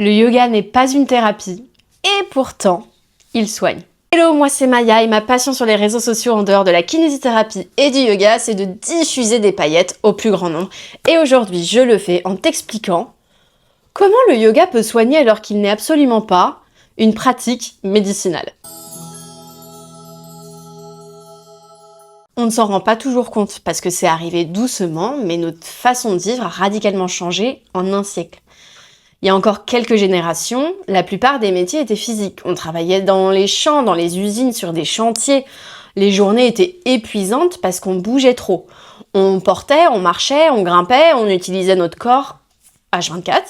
Le yoga n'est pas une thérapie, et pourtant, il soigne. Hello, moi c'est Maya et ma passion sur les réseaux sociaux en dehors de la kinésithérapie et du yoga, c'est de diffuser des paillettes au plus grand nombre. Et aujourd'hui, je le fais en t'expliquant comment le yoga peut soigner alors qu'il n'est absolument pas une pratique médicinale. On ne s'en rend pas toujours compte parce que c'est arrivé doucement, mais notre façon de vivre a radicalement changé en un siècle. Il y a encore quelques générations, la plupart des métiers étaient physiques. On travaillait dans les champs, dans les usines, sur des chantiers. Les journées étaient épuisantes parce qu'on bougeait trop. On portait, on marchait, on grimpait, on utilisait notre corps H24.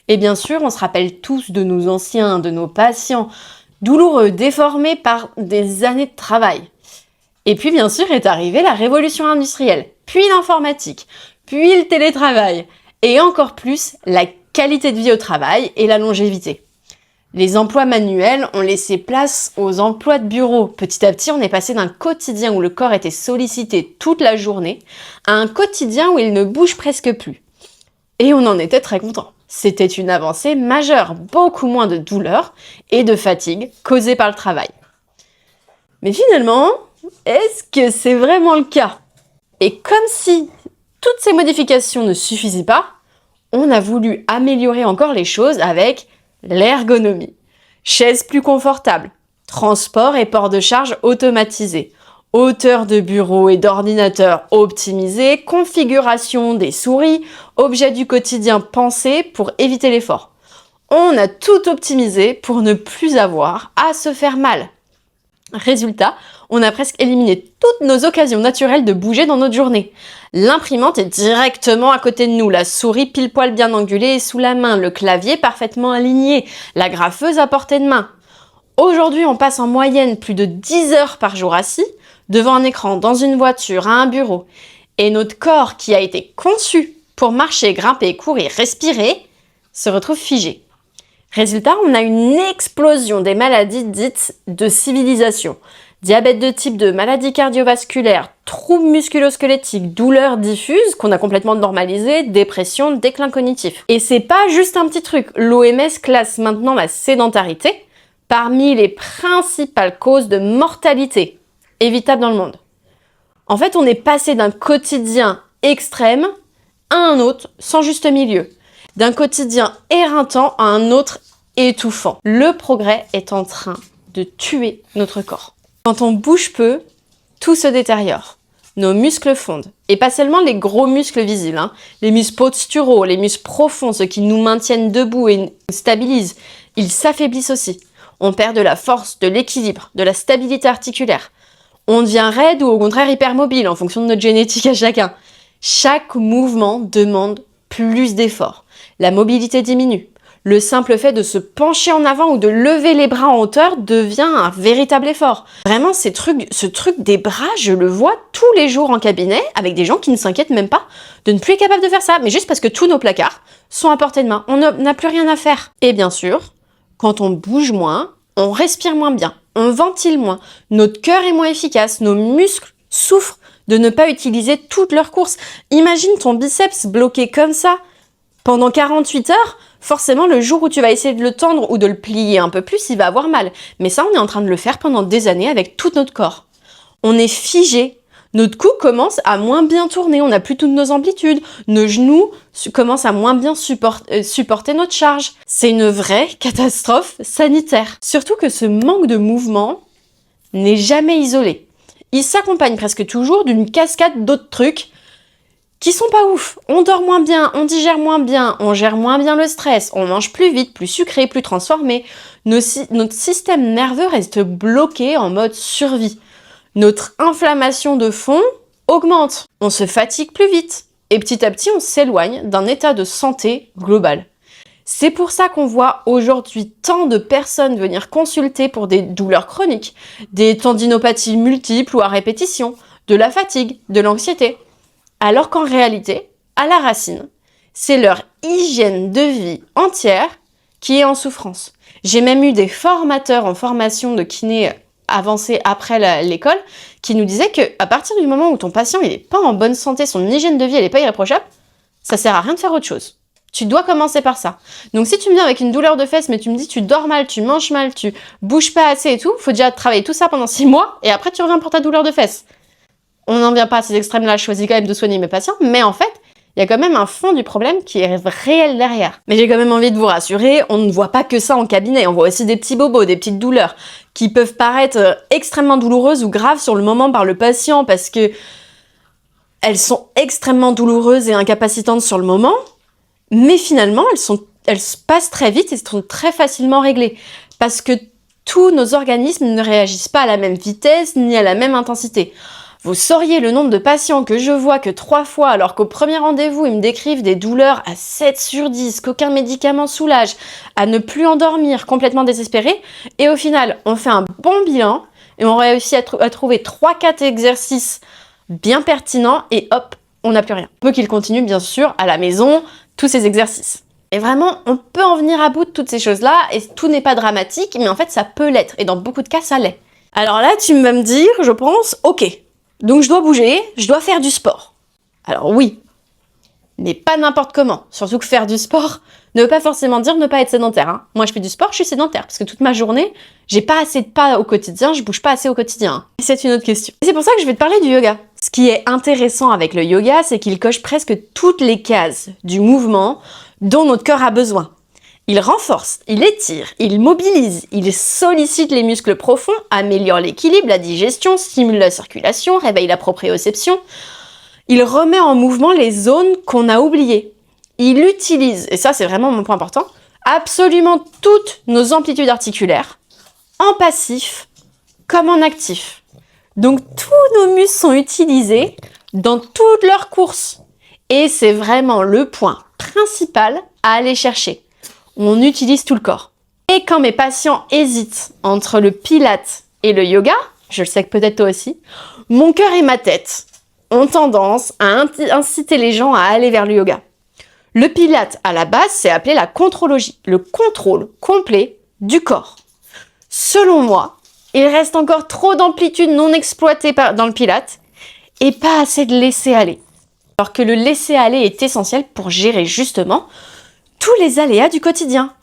Et bien sûr, on se rappelle tous de nos anciens, de nos patients, douloureux, déformés par des années de travail. Et puis bien sûr est arrivée la révolution industrielle, puis l'informatique, puis le télétravail, et encore plus la qualité de vie au travail et la longévité. Les emplois manuels ont laissé place aux emplois de bureau. Petit à petit, on est passé d'un quotidien où le corps était sollicité toute la journée à un quotidien où il ne bouge presque plus. Et on en était très content. C'était une avancée majeure, beaucoup moins de douleurs et de fatigue causées par le travail. Mais finalement, est-ce que c'est vraiment le cas? Et comme si toutes ces modifications ne suffisaient pas, on a voulu améliorer encore les choses avec l'ergonomie. Chaises plus confortables, transport et port de charge automatisé, hauteur de bureau et d'ordinateur optimisée, configuration des souris, objets du quotidien pensés pour éviter l'effort. On a tout optimisé pour ne plus avoir à se faire mal. Résultat, on a presque éliminé toutes nos occasions naturelles de bouger dans notre journée. L'imprimante est directement à côté de nous, la souris pile poil bien angulée sous la main, le clavier parfaitement aligné, la graffeuse à portée de main. Aujourd'hui, on passe en moyenne plus de 10 heures par jour assis, devant un écran, dans une voiture, à un bureau. Et notre corps, qui a été conçu pour marcher, grimper, courir, respirer, se retrouve figé. Résultat, on a une explosion des maladies dites de civilisation. Diabète de type 2, maladies cardiovasculaires, troubles musculo-squelettiques, douleurs diffuses qu'on a complètement normalisées, dépression, déclin cognitif. Et c'est pas juste un petit truc. L'OMS classe maintenant la sédentarité parmi les principales causes de mortalité évitables dans le monde. En fait, on est passé d'un quotidien extrême à un autre sans juste milieu. D'un quotidien éreintant à un autre étouffant. Le progrès est en train de tuer notre corps. Quand on bouge peu, tout se détériore. Nos muscles fondent. Et pas seulement les gros muscles visibles, les muscles posturaux, les muscles profonds, ceux qui nous maintiennent debout et nous stabilisent, ils s'affaiblissent aussi. On perd de la force, de l'équilibre, de la stabilité articulaire. On devient raide ou au contraire hypermobile en fonction de notre génétique à chacun. Chaque mouvement demande plus d'efforts. La mobilité diminue. Le simple fait de se pencher en avant ou de lever les bras en hauteur devient un véritable effort. Vraiment, ce truc des bras, je le vois tous les jours en cabinet avec des gens qui ne s'inquiètent même pas de ne plus être capable de faire ça, mais juste parce que tous nos placards sont à portée de main. On n'a plus rien à faire. Et bien sûr, quand on bouge moins, on respire moins bien, on ventile moins, notre cœur est moins efficace, nos muscles souffrent de ne pas utiliser toute leur course. Imagine ton biceps bloqué comme ça pendant 48 heures, forcément, le jour où tu vas essayer de le tendre ou de le plier un peu plus, il va avoir mal. Mais ça, on est en train de le faire pendant des années avec tout notre corps. On est figé. Notre cou commence à moins bien tourner. On n'a plus toutes nos amplitudes. Nos genoux commencent à moins bien supporter notre charge. C'est une vraie catastrophe sanitaire. Surtout que ce manque de mouvement n'est jamais isolé. Il s'accompagne presque toujours d'une cascade d'autres trucs qui sont pas ouf. On dort moins bien, on digère moins bien, on gère moins bien le stress, on mange plus vite, plus sucré, plus transformé. Notre système nerveux reste bloqué en mode survie. Notre inflammation de fond augmente. On se fatigue plus vite. Et petit à petit, on s'éloigne d'un état de santé global. C'est pour ça qu'on voit aujourd'hui tant de personnes venir consulter pour des douleurs chroniques, des tendinopathies multiples ou à répétition, de la fatigue, de l'anxiété. Alors qu'en réalité, à la racine, c'est leur hygiène de vie entière qui est en souffrance. J'ai même eu des formateurs en formation de kiné avancée après l'école qui nous disaient qu'à partir du moment où ton patient il n'est pas en bonne santé, son hygiène de vie elle n'est pas irréprochable, ça sert à rien de faire autre chose. Tu dois commencer par ça. Donc si tu me viens avec une douleur de fesses, mais tu me dis tu dors mal, tu manges mal, tu bouges pas assez et tout, faut déjà travailler tout ça pendant 6 mois, et après tu reviens pour ta douleur de fesses. On n'en vient pas à ces extrêmes-là, je choisis quand même de soigner mes patients, mais en fait, il y a quand même un fond du problème qui est réel derrière. Mais j'ai quand même envie de vous rassurer, on ne voit pas que ça en cabinet, on voit aussi des petits bobos, des petites douleurs, qui peuvent paraître extrêmement douloureuses ou graves sur le moment par le patient, parce que elles sont extrêmement douloureuses et incapacitantes sur le moment, mais finalement, elles se passent très vite et sont très facilement réglées. Parce que tous nos organismes ne réagissent pas à la même vitesse ni à la même intensité. Vous sauriez le nombre de patients que je vois que 3 fois, alors qu'au premier rendez-vous, ils me décrivent des douleurs à 7 sur 10, qu'aucun médicament soulage, à ne plus endormir, complètement désespérés. Et au final, on fait un bon bilan et on réussit à trouver 3-4 exercices bien pertinents et hop, on n'a plus rien. On veut qu'ils continuent, bien sûr, à la maison, tous ces exercices. Et vraiment, on peut en venir à bout de toutes ces choses-là, et tout n'est pas dramatique, mais en fait, ça peut l'être, et dans beaucoup de cas, ça l'est. Alors là, tu vas me dire, je pense, ok, donc je dois bouger, je dois faire du sport. Alors oui, mais pas n'importe comment. Surtout que faire du sport ne veut pas forcément dire ne pas être sédentaire. Hein. Moi, je fais du sport, je suis sédentaire, parce que toute ma journée, j'ai pas assez de pas au quotidien, je bouge pas assez au quotidien. Hein. C'est une autre question. Et c'est pour ça que je vais te parler du yoga. Ce qui est intéressant avec le yoga, c'est qu'il coche presque toutes les cases du mouvement dont notre corps a besoin. Il renforce, il étire, il mobilise, il sollicite les muscles profonds, améliore l'équilibre, la digestion, stimule la circulation, réveille la proprioception. Il remet en mouvement les zones qu'on a oubliées. Il utilise, et ça c'est vraiment mon point important, absolument toutes nos amplitudes articulaires, en passif comme en actif. Donc tous nos muscles sont utilisés dans toutes leurs courses. Et c'est vraiment le point principal à aller chercher. On utilise tout le corps. Et quand mes patients hésitent entre le pilate et le yoga, je le sais que peut-être toi aussi, mon cœur et ma tête ont tendance à inciter les gens à aller vers le yoga. Le pilate, à la base, c'est appelé la contrologie, le contrôle complet du corps. Selon moi, il reste encore trop d'amplitude non exploitée dans le pilate et pas assez de laisser-aller. Alors que le laisser-aller est essentiel pour gérer justement tous les aléas du quotidien.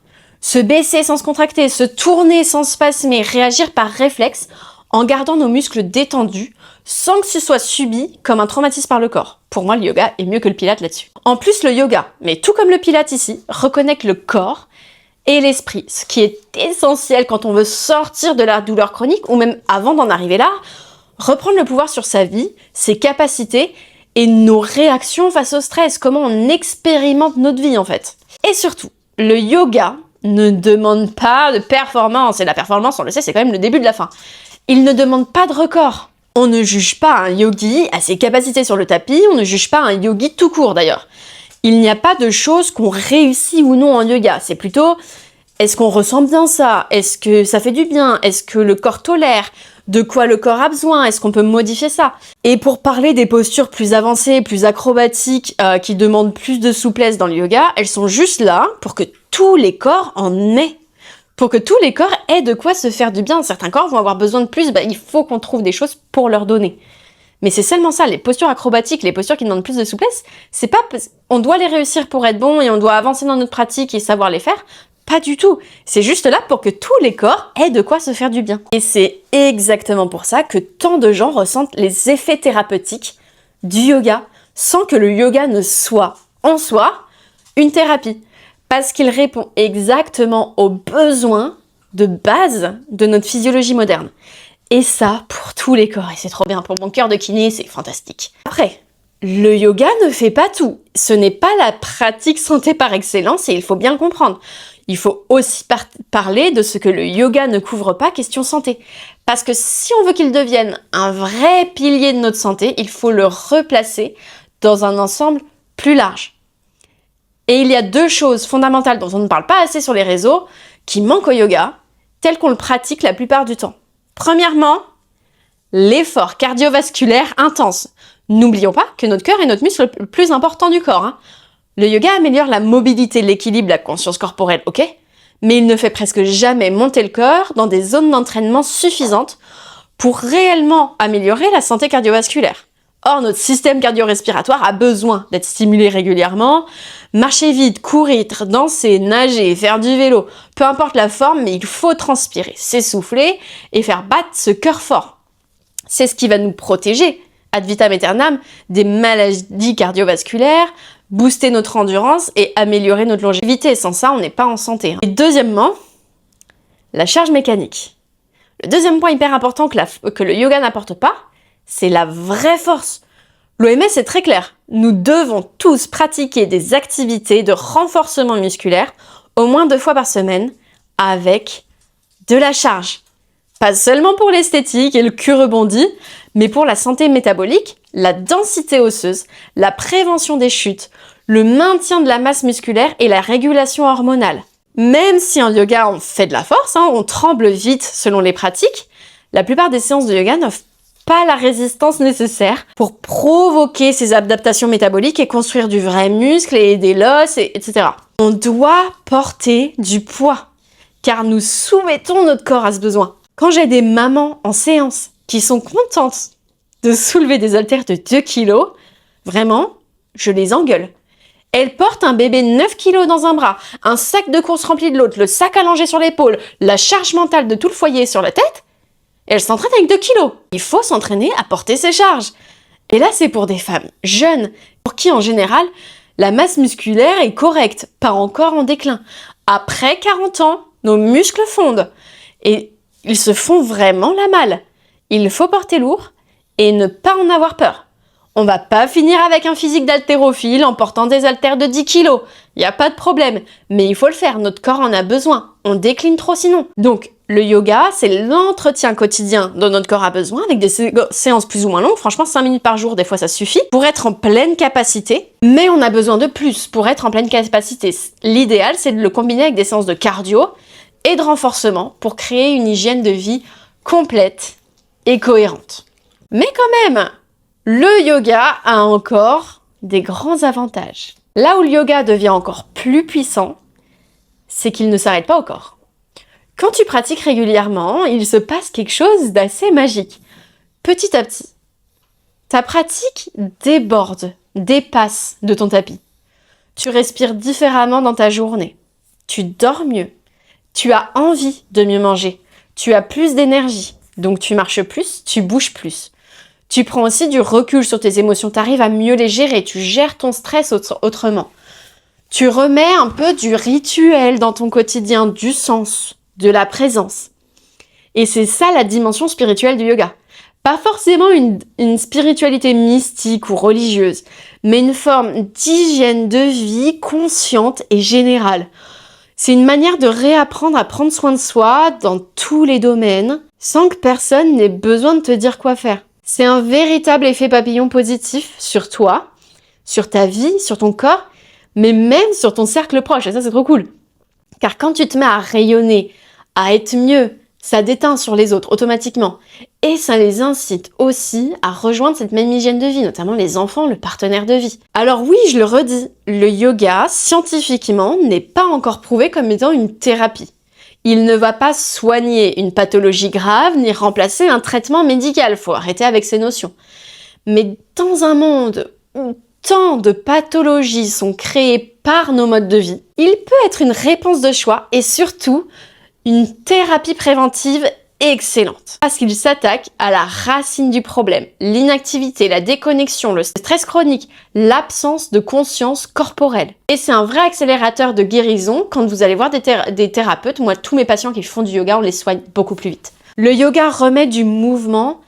Se baisser sans se contracter, se tourner sans spasmer, réagir par réflexe en gardant nos muscles détendus sans que ce soit subi comme un traumatisme par le corps. Pour moi, le yoga est mieux que le pilate là-dessus. En plus, le yoga, mais tout comme le pilate ici, reconnecte le corps et l'esprit, ce qui est essentiel quand on veut sortir de la douleur chronique ou même avant d'en arriver là, reprendre le pouvoir sur sa vie, ses capacités et nos réactions face au stress, comment on expérimente notre vie en fait. Et surtout, le yoga ne demande pas de performance, et la performance, on le sait, c'est quand même le début de la fin. Il ne demande pas de record. On ne juge pas un yogi à ses capacités sur le tapis, on ne juge pas un yogi tout court d'ailleurs. Il n'y a pas de choses qu'on réussit ou non en yoga, c'est plutôt est-ce qu'on ressent bien ça? Est-ce que ça fait du bien? Est-ce que le corps tolère? De quoi le corps a besoin? Est-ce qu'on peut modifier ça? Et pour parler des postures plus avancées, plus acrobatiques, qui demandent plus de souplesse dans le yoga, elles sont juste là pour que tous les corps en aient. Pour que tous les corps aient de quoi se faire du bien. Certains corps vont avoir besoin de plus, il faut qu'on trouve des choses pour leur donner. Mais c'est seulement ça, les postures acrobatiques, les postures qui demandent plus de souplesse, c'est pas... On doit les réussir pour être bon et on doit avancer dans notre pratique et savoir les faire. Pas du tout. C'est juste là pour que tous les corps aient de quoi se faire du bien. Et c'est exactement pour ça que tant de gens ressentent les effets thérapeutiques du yoga sans que le yoga ne soit en soi une thérapie. Parce qu'il répond exactement aux besoins de base de notre physiologie moderne. Et ça, pour tous les corps. Et c'est trop bien. Pour mon cœur de kiné, c'est fantastique. Après, le yoga ne fait pas tout. Ce n'est pas la pratique santé par excellence et il faut bien le comprendre. Il faut aussi parler de ce que le yoga ne couvre pas, question santé. Parce que si on veut qu'il devienne un vrai pilier de notre santé, il faut le replacer dans un ensemble plus large. Et il y a 2 choses fondamentales dont on ne parle pas assez sur les réseaux, qui manquent au yoga, tel qu'on le pratique la plupart du temps. Premièrement, l'effort cardiovasculaire intense. N'oublions pas que notre cœur est notre muscle le plus important du corps. Le yoga améliore la mobilité, l'équilibre, la conscience corporelle, ok? Mais il ne fait presque jamais monter le corps dans des zones d'entraînement suffisantes pour réellement améliorer la santé cardiovasculaire. Or, notre système cardio-respiratoire a besoin d'être stimulé régulièrement. Marcher vite, courir, danser, nager, faire du vélo, peu importe la forme, mais il faut transpirer, s'essouffler et faire battre ce cœur fort. C'est ce qui va nous protéger, ad vitam aeternam, des maladies cardiovasculaires, booster notre endurance et améliorer notre longévité. Sans ça, on n'est pas en santé. Et deuxièmement, la charge mécanique. Le deuxième point hyper important que le yoga n'apporte pas, c'est la vraie force. L'OMS est très clair. Nous devons tous pratiquer des activités de renforcement musculaire au moins 2 fois par semaine avec de la charge. Pas seulement pour l'esthétique et le cul rebondi, mais pour la santé métabolique, la densité osseuse, la prévention des chutes, le maintien de la masse musculaire et la régulation hormonale. Même si en yoga on fait de la force, on tremble vite selon les pratiques, la plupart des séances de yoga n'offrent pas la résistance nécessaire pour provoquer ces adaptations métaboliques et construire du vrai muscle et des l'os, etc. On doit porter du poids, car nous soumettons notre corps à ce besoin. Quand j'ai des mamans en séance qui sont contentes de soulever des haltères de 2 kilos, vraiment, je les engueule. Elles portent un bébé de 9 kilos dans un bras, un sac de course rempli de l'autre, le sac allongé sur l'épaule, la charge mentale de tout le foyer sur la tête, et elles s'entraînent avec 2 kilos. Il faut s'entraîner à porter ses charges. Et là, c'est pour des femmes jeunes, pour qui, en général, la masse musculaire est correcte, pas encore en déclin. Après 40 ans, nos muscles fondent. Et ils se font vraiment la malle. Il faut porter lourd et ne pas en avoir peur. On va pas finir avec un physique d'haltérophile en portant des haltères de 10 kilos. Il n'y a pas de problème. Mais il faut le faire, notre corps en a besoin. On décline trop sinon. Donc, le yoga, c'est l'entretien quotidien dont notre corps a besoin, avec des séances plus ou moins longues. Franchement, 5 minutes par jour, des fois, ça suffit, pour être en pleine capacité. Mais on a besoin de plus pour être en pleine capacité. L'idéal, c'est de le combiner avec des séances de cardio et de renforcement pour créer une hygiène de vie complète et cohérente. Mais quand même, le yoga a encore des grands avantages. Là où le yoga devient encore plus puissant, c'est qu'il ne s'arrête pas au corps. Quand tu pratiques régulièrement, il se passe quelque chose d'assez magique. Petit à petit, ta pratique déborde, dépasse de ton tapis. Tu respires différemment dans ta journée. Tu dors mieux. Tu as envie de mieux manger. Tu as plus d'énergie. Donc tu marches plus, tu bouges plus. Tu prends aussi du recul sur tes émotions. Tu arrives à mieux les gérer. Tu gères ton stress autrement. Tu remets un peu du rituel dans ton quotidien, du sens, de la présence. Et c'est ça la dimension spirituelle du yoga. Pas forcément une spiritualité mystique ou religieuse, mais une forme d'hygiène de vie consciente et générale. C'est une manière de réapprendre à prendre soin de soi dans tous les domaines, sans que personne n'ait besoin de te dire quoi faire. C'est un véritable effet papillon positif sur toi, sur ta vie, sur ton corps, mais même sur ton cercle proche. Et ça, c'est trop cool. Car quand tu te mets à rayonner, à être mieux, ça déteint sur les autres automatiquement. Et ça les incite aussi à rejoindre cette même hygiène de vie, notamment les enfants, le partenaire de vie. Alors oui, je le redis, le yoga, scientifiquement, n'est pas encore prouvé comme étant une thérapie. Il ne va pas soigner une pathologie grave, ni remplacer un traitement médical. Faut arrêter avec ces notions. Mais dans un monde où tant de pathologies sont créées par nos modes de vie, il peut être une réponse de choix et surtout une thérapie préventive excellente. Parce qu'il s'attaque à la racine du problème, l'inactivité, la déconnexion, le stress chronique, l'absence de conscience corporelle. Et c'est un vrai accélérateur de guérison quand vous allez voir des thérapeutes. Moi, tous mes patients qui font du yoga, on les soigne beaucoup plus vite. Le yoga remet du mouvement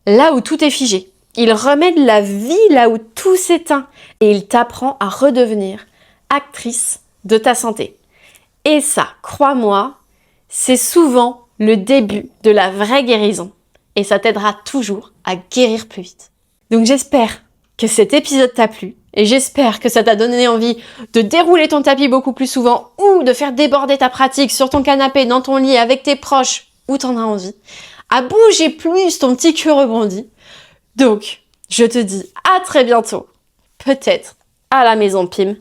là où tout est figé. Il remet de la vie là où tout s'éteint. Et il t'apprend à redevenir actrice de ta santé. Et ça, crois-moi, c'est souvent le début de la vraie guérison. Et ça t'aidera toujours à guérir plus vite. Donc j'espère que cet épisode t'a plu. Et j'espère que ça t'a donné envie de dérouler ton tapis beaucoup plus souvent ou de faire déborder ta pratique sur ton canapé, dans ton lit, avec tes proches, où t'en as envie. À bouger plus ton petit cul rebondi. Donc, je te dis à très bientôt. Peut-être à la maison Pim.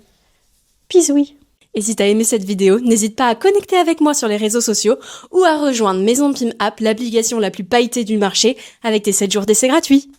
Bisous. Et si t'as aimé cette vidéo, n'hésite pas à connecter avec moi sur les réseaux sociaux ou à rejoindre Maison Pim App, l'application la plus pailletée du marché, avec tes 7 jours d'essai gratuits.